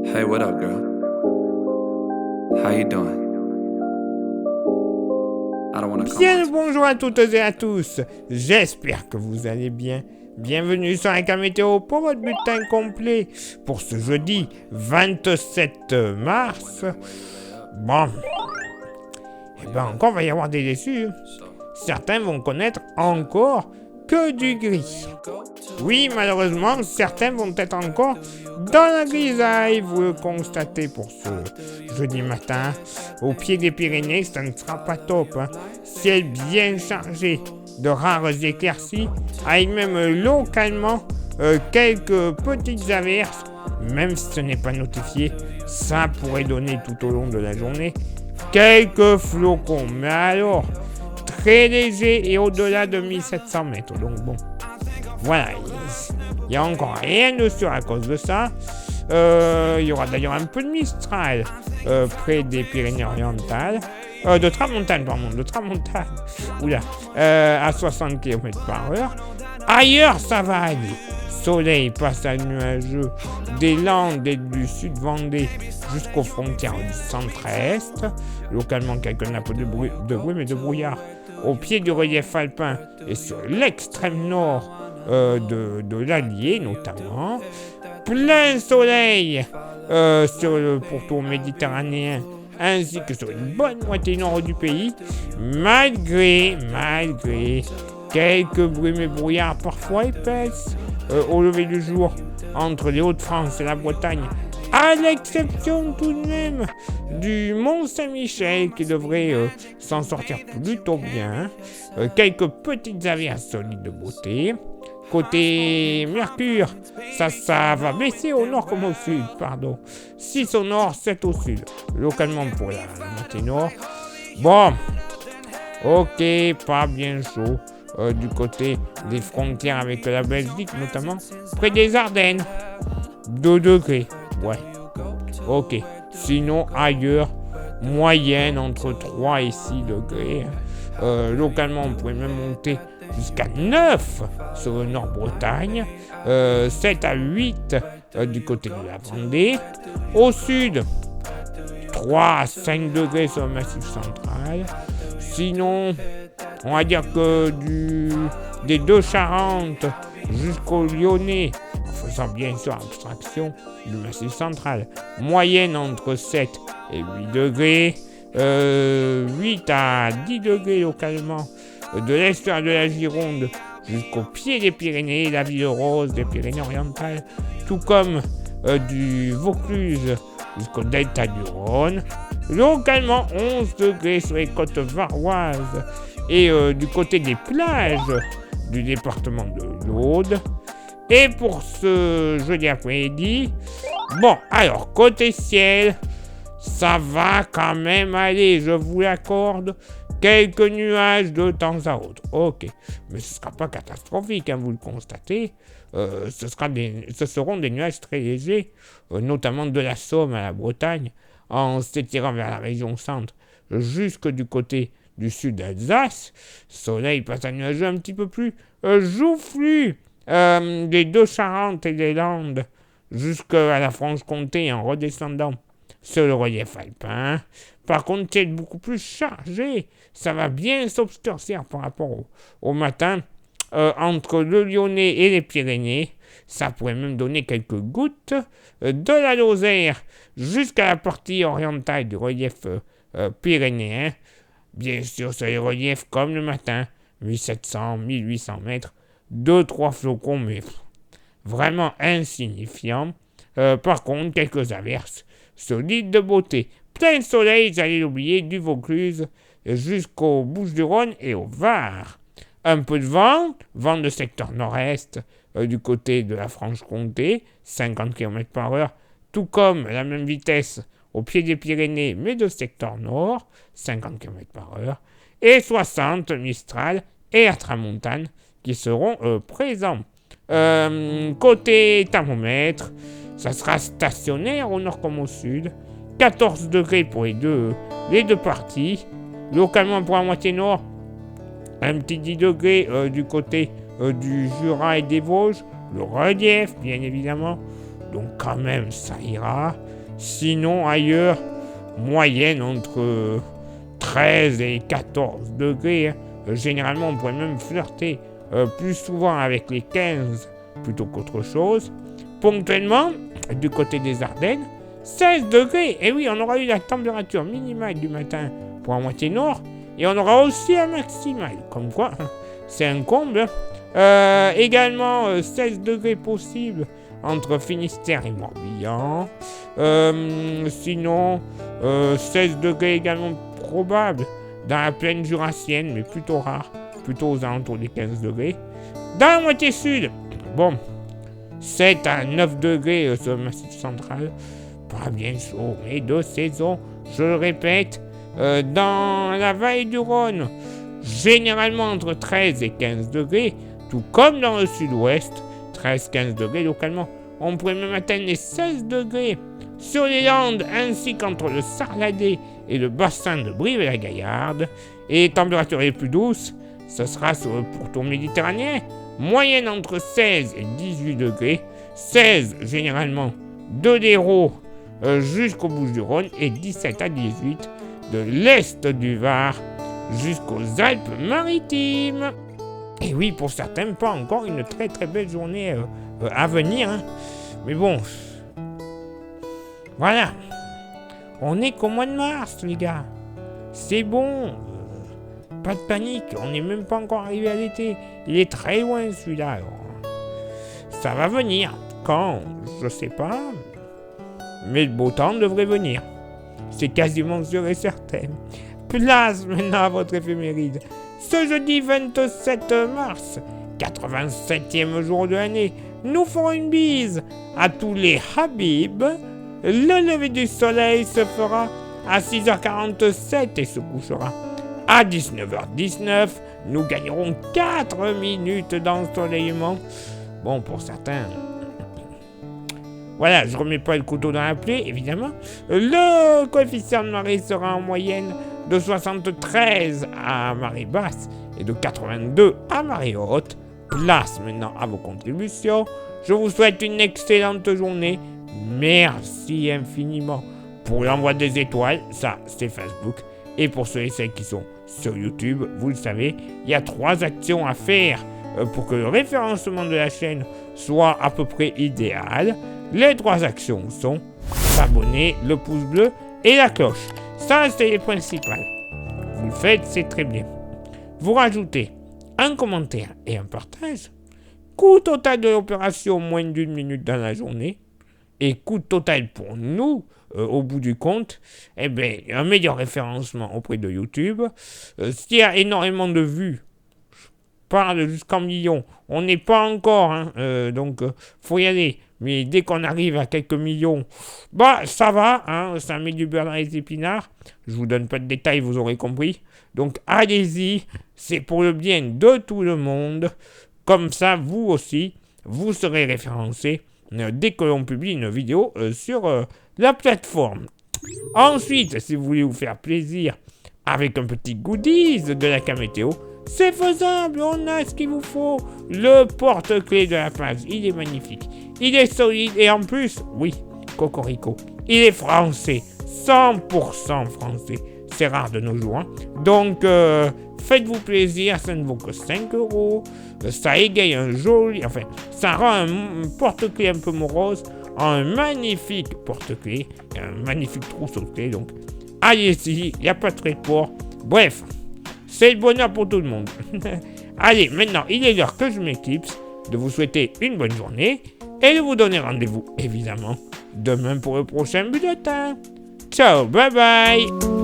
Hey, what up, girl? How you doing? I don't wanna come Bien on. le bonjour à toutes et à tous, j'espère que vous allez bien. Bienvenue sur un météo pour votre bulletin complet pour ce jeudi 27 mars. Bon, et ben encore va y avoir des déçus. Certains vont connaître encore que du gris. Oui, malheureusement, certains vont être encore dans la grisaille, vous le constatez pour ce jeudi matin. Au pied des Pyrénées, ça ne sera pas top. Ciel bien chargé de rares éclaircies, avec même localement quelques petites averses. Même si ce n'est pas notifié, ça pourrait donner tout au long de la journée quelques flocons. Mais alors, très léger et au-delà de 1700 mètres. Donc bon, voilà, il n'y a encore rien de sûr à cause de ça. Il y aura d'ailleurs un peu de Mistral près des Pyrénées-Orientales. De Tramontane, Oula, à 60 km/h. Ailleurs, ça va aller. Soleil, passage nuageux des Landes et du sud Vendée jusqu'aux frontières du centre-est. Localement, quelques nappes de brume et de brouillard au pied du relief alpin et sur l'extrême nord de l'Allier notamment. Plein soleil sur le pourtour méditerranéen ainsi que sur une bonne moitié nord du pays, malgré quelques brumes et brouillards parfois épaisses au lever du jour entre les Hauts-de-France et la Bretagne, à l'exception tout de même du Mont-Saint-Michel qui devrait s'en sortir plutôt bien. Quelques petites averses solides de beauté. Côté Mercure, ça va baisser au nord comme au sud, pardon. 6 au nord, 7 au sud. Localement pour la moitié nord. Bon, ok, pas bien chaud. Du côté des frontières avec la Belgique, notamment près des Ardennes. 2 degrés, ouais. Ok, sinon ailleurs, moyenne entre 3 et 6 degrés. Localement, on pourrait même monter jusqu'à 9 sur le Nord-Bretagne, 7 à 8 du côté de la Vendée. Au sud, 3 à 5 degrés sur le Massif central. Sinon, on va dire que des Deux-Charentes jusqu'au Lyonnais, en faisant bien sûr abstraction du Massif central, moyenne entre 7 et 8 degrés, 8 à 10 degrés localement, de l'estuaire de la Gironde jusqu'au pied des Pyrénées, la ville rose des Pyrénées-Orientales, tout comme du Vaucluse jusqu'au delta du Rhône. Localement, 11 degrés sur les côtes varoises et du côté des plages du département de l'Aude. Et pour ce jeudi après-midi, bon, alors, côté ciel, ça va quand même aller, je vous l'accorde. Quelques nuages de temps à autre. Ok, mais ce ne sera pas catastrophique, vous le constatez. Ce seront des nuages très légers, notamment de la Somme à la Bretagne, en s'étirant vers la région centre, jusque du côté du sud d'Alsace. Soleil passe à nuageux un petit peu plus joufflu des Deux-Charentes et des Landes, jusqu'à la Franche-Comté en redescendant sur le relief alpin. Par contre, c'est beaucoup plus chargé. Ça va bien s'obscurcir par rapport au matin. Entre le Lyonnais et les Pyrénées, ça pourrait même donner quelques gouttes de la Lozère jusqu'à la partie orientale du relief pyrénéen. Bien sûr, sur les reliefs comme le matin, 1700, 1800 mètres, 2-3 flocons, mais vraiment insignifiants. Par contre, quelques averses solides de beauté. Plein soleil, j'allais l'oublier, du Vaucluse jusqu'aux Bouches-du-Rhône et au Var. Un peu de vent de secteur nord-est du côté de la Franche-Comté, 50 km/h, tout comme la même vitesse au pied des Pyrénées, mais de secteur nord, 50 km/h, et 60 Mistral et à Tramontane qui seront présents. Côté thermomètre, ça sera stationnaire au nord comme au sud. 14 degrés pour les deux parties. Localement pour la moitié nord, un petit 10 degrés du côté du Jura et des Vosges. Le relief, bien évidemment. donc quand même ça ira. Sinon ailleurs, moyenne entre 13 et 14 degrés. Hein. Généralement on pourrait même flirter plus souvent avec les 15 plutôt qu'autre chose. Ponctuellement, du côté des Ardennes, 16 degrés. Et oui, on aura eu la température minimale du matin pour la moitié nord. Et on aura aussi un maximal. Comme quoi, c'est un comble. Également, 16 degrés possibles entre Finistère et Morbihan. Sinon, 16 degrés également probables dans la plaine jurassienne, mais plutôt rare. Plutôt aux alentours des 15 degrés. Dans la moitié sud, bon, 7 à 9 degrés sur le massif central. Pas bien chaud, mais de saison, je le répète. Dans la vallée du Rhône, généralement entre 13 et 15 degrés, tout comme dans le sud-ouest, 13-15 degrés localement. On pourrait même atteindre les 16 degrés sur les Landes, ainsi qu'entre le Sarladais et le bassin de Brive-la-Gaillarde. Et les températures les plus douces, ce sera sur le pourtour méditerranéen, moyenne entre 16 et 18 degrés, 16 généralement de l'Hérault jusqu'aux Bouches-du-Rhône et 17 à 18 de l'est du Var jusqu'aux Alpes-Maritimes. Et oui, pour certains, pas encore une très très belle journée à venir. Hein. Mais bon, voilà. On est qu'au mois de mars, les gars. C'est bon. Pas de panique, on n'est même pas encore arrivé à l'été. Il est très loin celui-là. Alors. Ça va venir. Quand? Je sais pas. Mais le beau temps devrait venir. C'est quasiment sûr et certain. Place maintenant à votre éphéméride. Ce jeudi 27 mars, 87e jour de l'année, nous ferons une bise à tous les Habib. Le lever du soleil se fera à 6h47 et se couchera à 19h19. Nous gagnerons 4 minutes d'ensoleillement. Bon, pour certains... Voilà, je remets pas le couteau dans la plaie, évidemment. Le coefficient de marée sera en moyenne de 73 à marée basse et de 82 à marée haute. Place maintenant à vos contributions. Je vous souhaite une excellente journée. Merci infiniment pour l'envoi des étoiles. Ça, c'est Facebook. Et pour ceux et celles qui sont sur YouTube, vous le savez, il y a 3 actions à faire pour que le référencement de la chaîne soit à peu près idéal. Les 3 actions sont s'abonner, le pouce bleu et la cloche. Ça, c'est les principales. Vous le faites, c'est très bien. Vous rajoutez un commentaire et un partage. Coût total de l'opération, moins d'1 minute dans la journée. Et coût total pour nous, au bout du compte, eh bien, un meilleur référencement auprès de YouTube. S'il y a énormément de vues, je parle jusqu'en millions, on n'est pas encore, hein, donc faut y aller. Mais dès qu'on arrive à quelques millions, bah ça va, hein, ça met du beurre dans les épinards. Je vous donne pas de détails, vous aurez compris. Donc allez-y, c'est pour le bien de tout le monde. Comme ça, vous aussi, vous serez référencé dès que l'on publie une vidéo sur la plateforme. Ensuite, si vous voulez vous faire plaisir avec un petit goodies de la Camétéo, c'est faisable, on a ce qu'il vous faut. Le porte-clés de la page, il est magnifique. Il est solide et en plus, oui, cocorico, il est français, 100% français. C'est rare de nos jours. Hein. Donc, faites-vous plaisir, ça ne vaut que 5 €. Ça égaye un joli... Enfin, ça rend un porte-clés un peu morose en un magnifique porte-clés, un magnifique trousseau de clés. Donc, allez-y, il n'y a pas de trait de port. Bref, c'est le bonheur pour tout le monde. Allez, maintenant, il est l'heure que je m'éclipse de vous souhaiter une bonne journée et de vous donner rendez-vous, évidemment, demain pour le prochain bulletin. Ciao, bye bye.